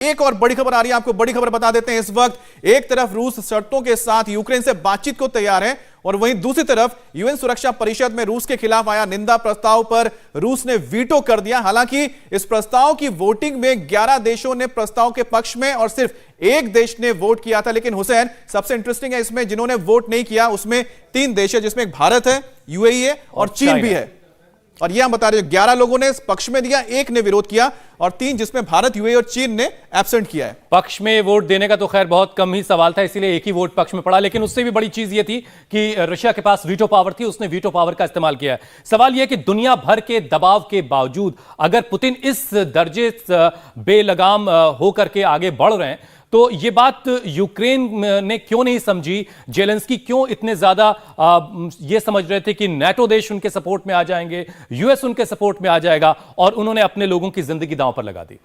एक और बड़ी खबर आ रही है, आपको बड़ी खबर बता देते हैं। इस वक्त एक तरफ रूस शर्तों के साथ यूक्रेन से बातचीत को तैयार है और वहीं दूसरी तरफ यूएन सुरक्षा परिषद में रूस के खिलाफ आया निंदा प्रस्ताव पर रूस ने वीटो कर दिया। हालांकि इस प्रस्ताव की वोटिंग में 11 देशों ने प्रस्ताव के पक्ष में और सिर्फ एक देश ने वोट किया था। लेकिन हुसैन, सबसे इंटरेस्टिंग है इसमें जिन्होंने वोट नहीं किया उसमें 3 देश है, जिसमें एक भारत है, यूएई है और चीन भी है। और यह हम बता रहे हैं 11 लोगों ने इस पक्ष में दिया, एक ने विरोध किया और 3 जिसमें भारत, यूएई और चीन ने एब्सेंट किया है। पक्ष में वोट देने का तो खैर बहुत कम ही सवाल था, इसीलिए एक ही वोट पक्ष में पड़ा। लेकिन उससे भी बड़ी चीज ये थी कि रशिया के पास वीटो पावर थी, उसने वीटो पावर का इस्तेमाल किया है। सवाल यह कि दुनिया भर के दबाव के बावजूद अगर पुतिन इस दर्जे बेलगाम होकर के आगे बढ़ रहे हैं तो ये बात यूक्रेन ने क्यों नहीं समझी? जेलेंस्की क्यों इतने ज्यादा ये समझ रहे थे कि नाटो देश उनके सपोर्ट में आ जाएंगे, यूएस उनके सपोर्ट में आ जाएगा, और उन्होंने अपने लोगों की जिंदगी दांव पर लगा दी?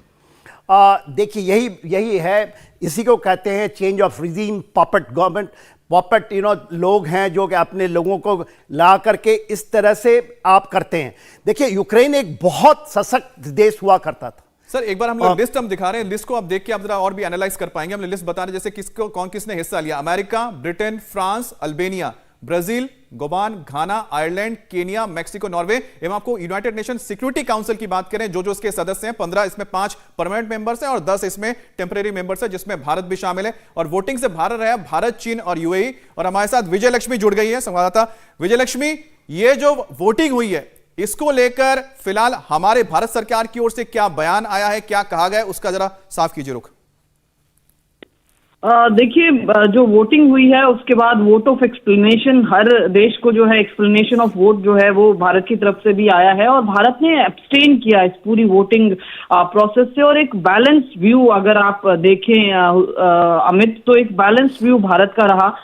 देखिए यही है, इसी को कहते हैं चेंज ऑफ रिजीम, पॉपेट गवर्नमेंट। पॉपेट लोग हैं जो कि अपने लोगों को ला करके इस तरह से आप करते हैं। देखिए यूक्रेन एक बहुत सशक्त देश हुआ करता था। सर एक बार हम लोग लिस्ट हम दिखा रहे हैं, लिस्ट को आप देख के आप जरा और भी एनालाइज कर पाएंगे। हमने लिस्ट बता रहे जैसे किसको कौन किसने हिस्सा लिया। America, Britain, France, Albania, Brazil, Gabon, Ghana, Ireland, Kenya, Mexico, Norway एवं आपको यूनाइटेड नेशन सिक्योरिटी काउंसिल की बात करें, जो इसके सदस्य हैं 15, इसमें 5 परमानेंट मेंबर्स हैं और 10 इसमें टेम्परेरी मेंबर्स हैं, जिसमें भारत भी शामिल है। और वोटिंग से बाहर रहा भारत, चीन और यूएई। और हमारे साथ विजय लक्ष्मी जुड़ गई है, संवाददाता विजय लक्ष्मी। ये जो वोटिंग हुई है इसको लेकर फिलहाल हमारे भारत सरकार की ओर से क्या बयान आया है, क्या कहा गया है, उसका जरा साफ कीजिए रुख। देखिए, जो वोटिंग हुई है उसके बाद वोट ऑफ एक्सप्लेनेशन, हर देश को जो है एक्सप्लेनेशन ऑफ वोट जो है वो भारत की तरफ से भी आया है और भारत ने एब्सटेन किया इस पूरी वोटिंग प्रोसेस से। और एक बैलेंस व्यू अगर आप देखें अमित, तो एक बैलेंस व्यू भारत का रहा।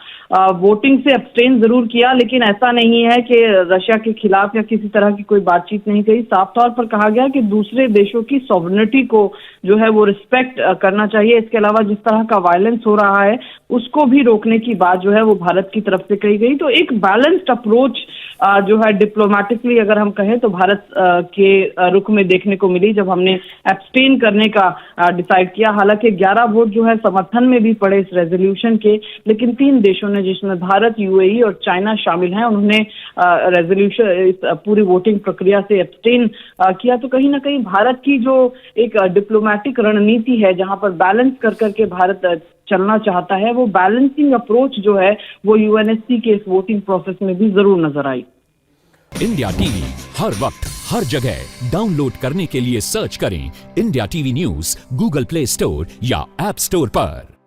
वोटिंग से एब्सटेन जरूर किया, लेकिन ऐसा नहीं है कि रशिया के खिलाफ या किसी तरह की कोई बातचीत नहीं कही। साफ तौर पर कहा गया कि दूसरे देशों की सॉवरेनिटी को जो है वो रिस्पेक्ट करना चाहिए। इसके अलावा जिस तरह का वायलेंस हो रहा है उसको भी रोकने की बात जो है वो भारत की तरफ से कही गई। तो एक बैलेंस्ड अप्रोच जो है डिप्लोमेटिकली अगर हम कहें तो भारत के रुख में देखने को मिली जब हमने एब्सटेन करने का डिसाइड किया। हालांकि 11 वोट जो है समर्थन में भी पड़े इस रेजोल्यूशन के, लेकिन 3 देशों ने, जिसमें भारत, यूएई और चाइना शामिल हैं, उन्होंने रेजोल्यूशन, इस पूरी वोटिंग प्रक्रिया से एब्सटेन किया। तो कहीं ना कहीं भारत की जो एक डिप्लोमेटिक रणनीति है जहां पर बैलेंस कर करके भारत चलना चाहता है, वो बैलेंसिंग अप्रोच जो है वो यूएनएससी के इस वोटिंग प्रोसेस में भी जरूर नजर आई। इंडिया टीवी हर वक्त हर जगह डाउनलोड करने के लिए सर्च करें India TV news Google play store या ऐप स्टोर पर।